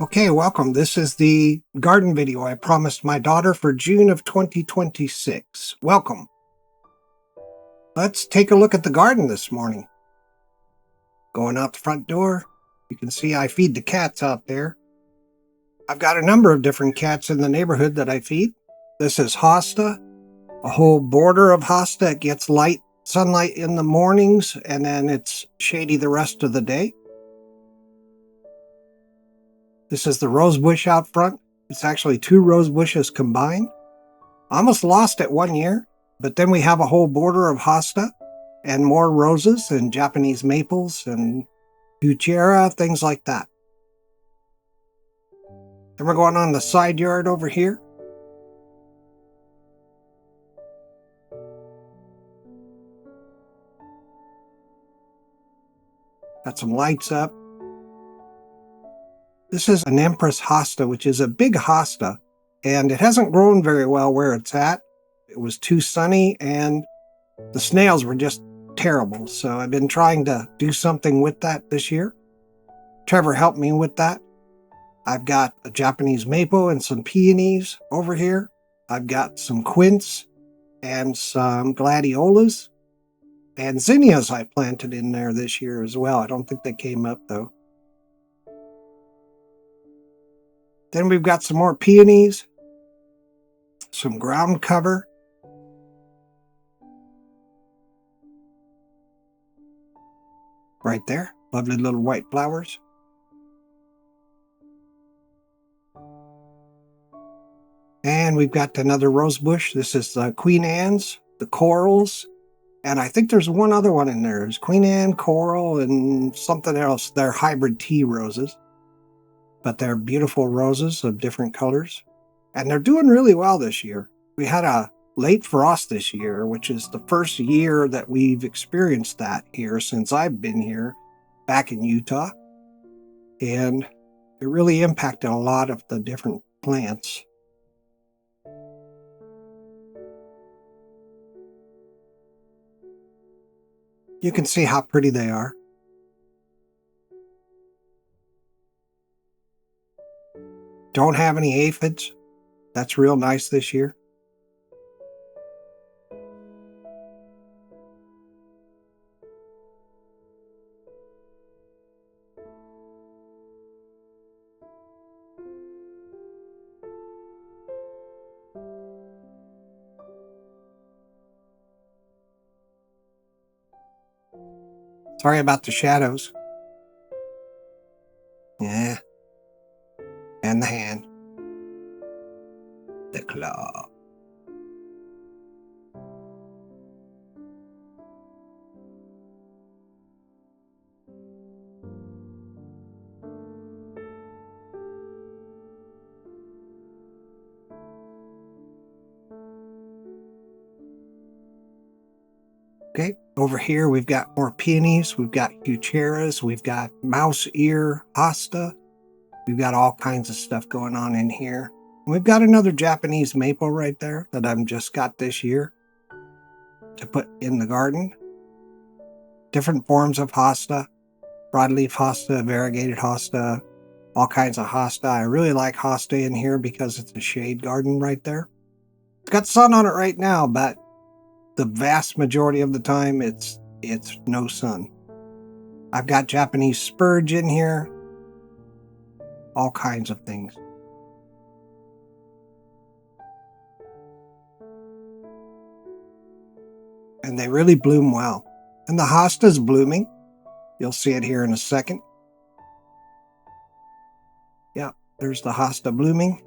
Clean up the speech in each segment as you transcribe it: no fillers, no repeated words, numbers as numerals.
Okay, welcome. This is the garden video I promised my daughter for June of 2026. Welcome. Let's take a look at the garden this morning. Going out the front door, you can see I feed the cats out there. I've got a number of different cats in the neighborhood that I feed. This is hosta, a whole border of hosta. It gets sunlight in the mornings, and then it's shady the rest of the day. This is the rose bush out front. It's actually two rose bushes combined. Almost lost it 1 year, but then we have a whole border of hosta and more roses and Japanese maples and heuchera, things like that. Then we're going on the side yard over here. Got some lights up. This is an Empress hosta, which is a big hosta, and it hasn't grown very well where it's at. It was too sunny and the snails were just terrible. So I've been trying to do something with that this year. Trevor helped me with that. I've got a Japanese maple and some peonies over here. I've got some quince and some gladiolas and zinnias I planted in there this year as well. I don't think they came up though. Then we've got some more peonies, some ground cover. Right there, lovely little white flowers. And we've got another rose bush. This is the Queen Anne's, the corals, and I think there's one other one in there. There's Queen Anne, coral, and something else. They're hybrid tea roses, but they're beautiful roses of different colors. And they're doing really well this year. We had a late frost this year, which is the first year that we've experienced that here since I've been here back in Utah. And it really impacted a lot of the different plants. You can see how pretty they are. Don't have any aphids. That's real nice this year. Sorry about the shadows. Yeah. And the hand. The claw. Okay, over here we've got more peonies, we've got heucheras, we've got mouse ear hosta, we've got all kinds of stuff going on in here. We've got another Japanese maple right there that I've just got this year to put in the garden. Different forms of hosta, broadleaf hosta, variegated hosta, all kinds of hosta. I really like hosta in here because it's a shade garden right there. It's got sun on it right now, but the vast majority of the time it's no sun. I've got Japanese spurge in here, all kinds of things. And they really bloom well. And the hosta's blooming. You'll see it here in a second. Yeah, there's the hosta blooming.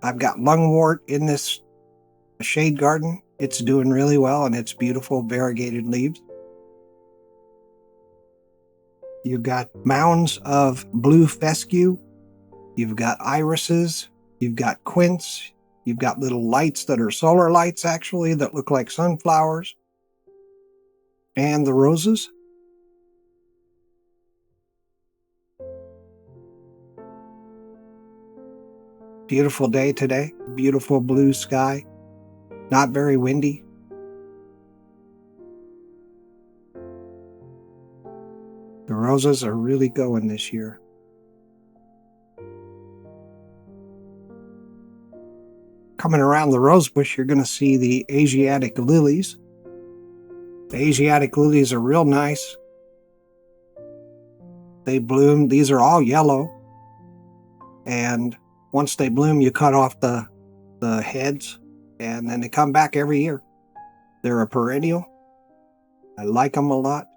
I've got lungwort in this shade garden. It's doing really well, and it's beautiful variegated leaves. You've got mounds of blue fescue. You've got irises. You've got quince. You've got little lights that are solar lights, actually, that look like sunflowers. And the roses. Beautiful day today. Beautiful blue sky. Not very windy. roses are really going this year. Coming around the rose bush, you're going to see the Asiatic lilies. The Asiatic lilies are real nice. They bloom. These are all yellow. And once they bloom, you cut off the heads, and then they come back every year. They're a perennial. I like them a lot.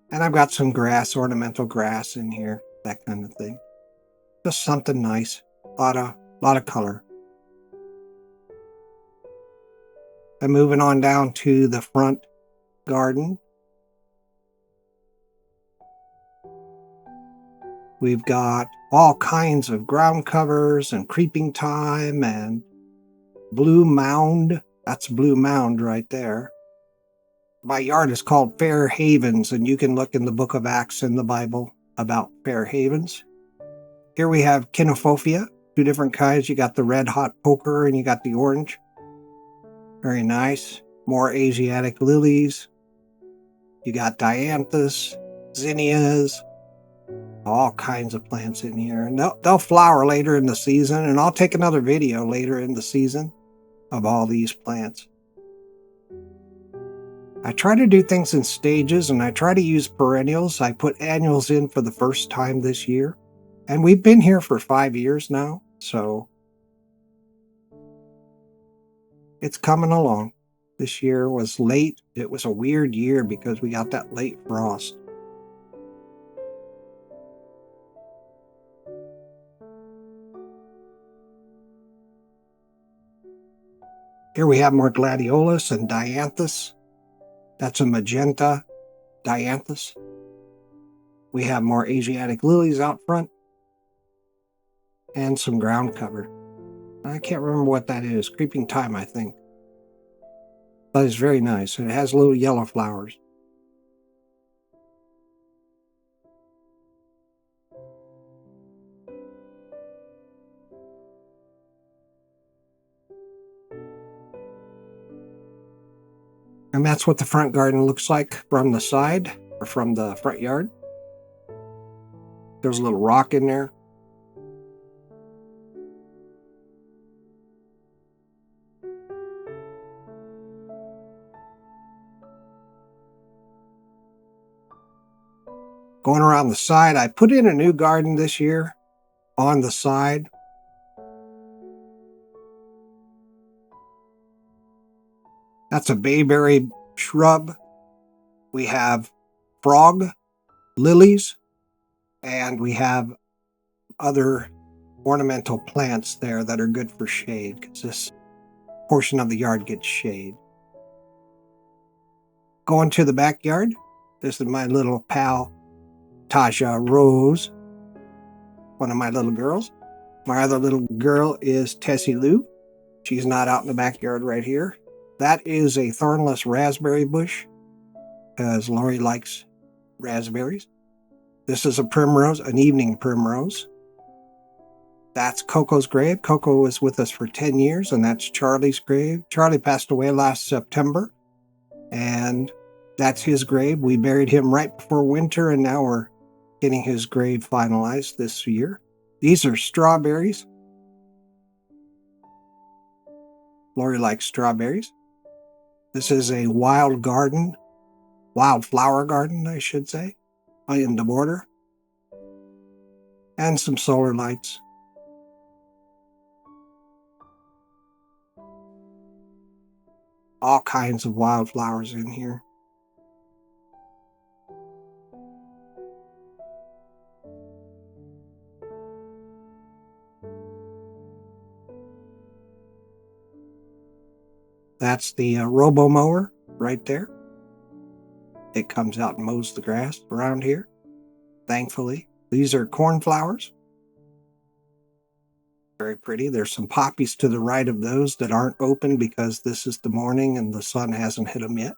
And I've got some grass, ornamental grass in here, that kind of thing. Just something nice. A lot of color. And moving on down to the front garden, we've got all kinds of ground covers and creeping thyme and blue mound. That's blue mound right there. My yard is called Fair Havens, and you can look in the book of Acts in the Bible about Fair Havens. Here we have Chenophophia, 2 different kinds. You got the red hot poker and you got the orange. Very nice. More Asiatic lilies. You got dianthus, zinnias, all kinds of plants in here. And they'll flower later in the season, and I'll take another video later in the season of all these plants. I try to do things in stages, and I try to use perennials. I put annuals in for the first time this year. And we've been here for 5 years now, so it's coming along. This year was late. It was a weird year because we got that late frost. Here we have more gladiolus and dianthus. That's a magenta dianthus. We have more Asiatic lilies out front and some ground cover. I can't remember what that is. Creeping thyme, I think. But it's very nice. It has little yellow flowers. And that's what the front garden looks like from the side, or from the front yard. There's a little rock in there. Going around the side, I put in a new garden this year on the side. That's a bayberry shrub. We have frog lilies, and we have other ornamental plants there that are good for shade, because this portion of the yard gets shade. Going to the backyard, this is my little pal, Taja Rose, one of my little girls. My other little girl is Tessie Lou. She's not out in the backyard right here. That is a thornless raspberry bush, because Lori likes raspberries. This is a primrose, an evening primrose. That's Coco's grave. Coco was with us for 10 years, and that's Charlie's grave. Charlie passed away last September, and that's his grave. We buried him right before winter, and now we're getting his grave finalized this year. These are strawberries. Lori likes strawberries. This is a wild flower garden, I should say, in the border. And some solar lights. All kinds of wildflowers in here. That's the robo mower right there. It comes out and mows the grass around here, thankfully. These are cornflowers. Very pretty. There's some poppies to the right of those that aren't open because this is the morning and the sun hasn't hit them yet.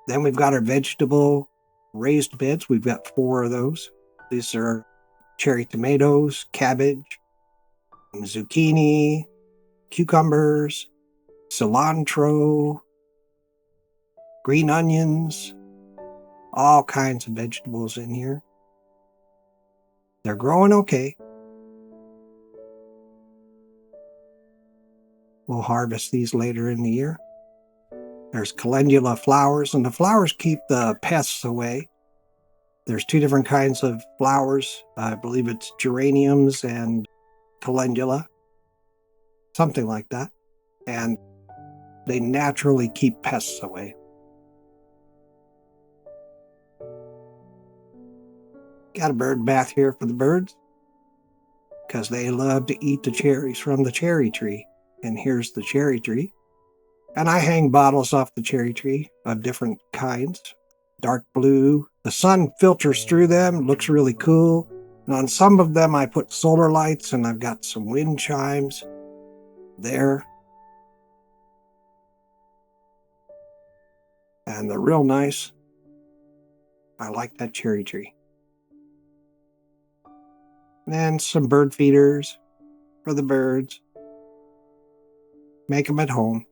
Then we've got our vegetable raised beds. We've got 4 of those. These are cherry tomatoes, cabbage, zucchini, cucumbers, cilantro, green onions, all kinds of vegetables in here. They're growing okay. We'll harvest these later in the year. There's calendula flowers, and the flowers keep the pests away. There's two different kinds of flowers. I believe it's geraniums and calendula, something like that. And they naturally keep pests away. Got a bird bath here for the birds because they love to eat the cherries from the cherry tree. And here's the cherry tree. And I hang bottles off the cherry tree of different kinds. Dark blue. The sun filters through them. Looks really cool. And on some of them I put solar lights, and I've got some wind chimes there. And they're real nice. I like that cherry tree. And some bird feeders for the birds. Make them at home.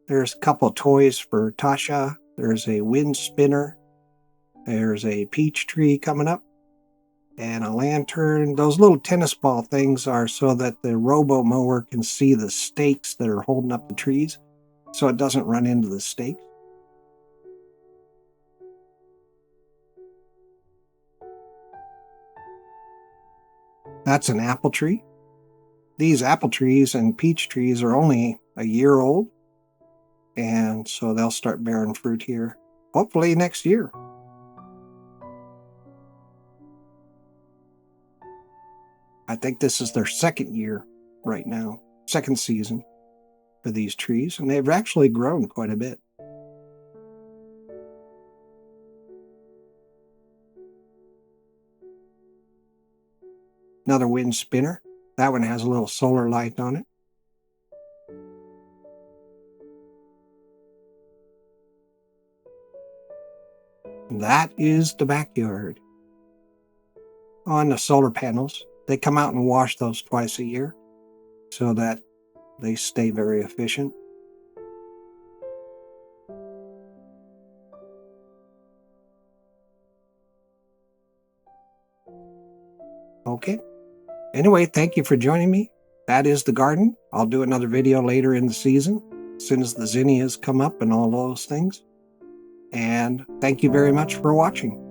There's a couple toys for Tasha. There's a wind spinner. There's a peach tree coming up. And a lantern. Those little tennis ball things are so that the robo mower can see the stakes that are holding up the trees, so it doesn't run into the stakes. That's an apple tree. These apple trees and peach trees are only a year old, and so they'll start bearing fruit here, hopefully next year. I think this is their second year right now, second season for these trees, and they've actually grown quite a bit. Another wind spinner. That one has a little solar light on it. That is the backyard. On the solar panels, they come out and wash those twice a year so that they stay very efficient. Okay. Anyway, thank you for joining me. That is the garden. I'll do another video later in the season, as soon as the zinnias come up and all those things. And thank you very much for watching.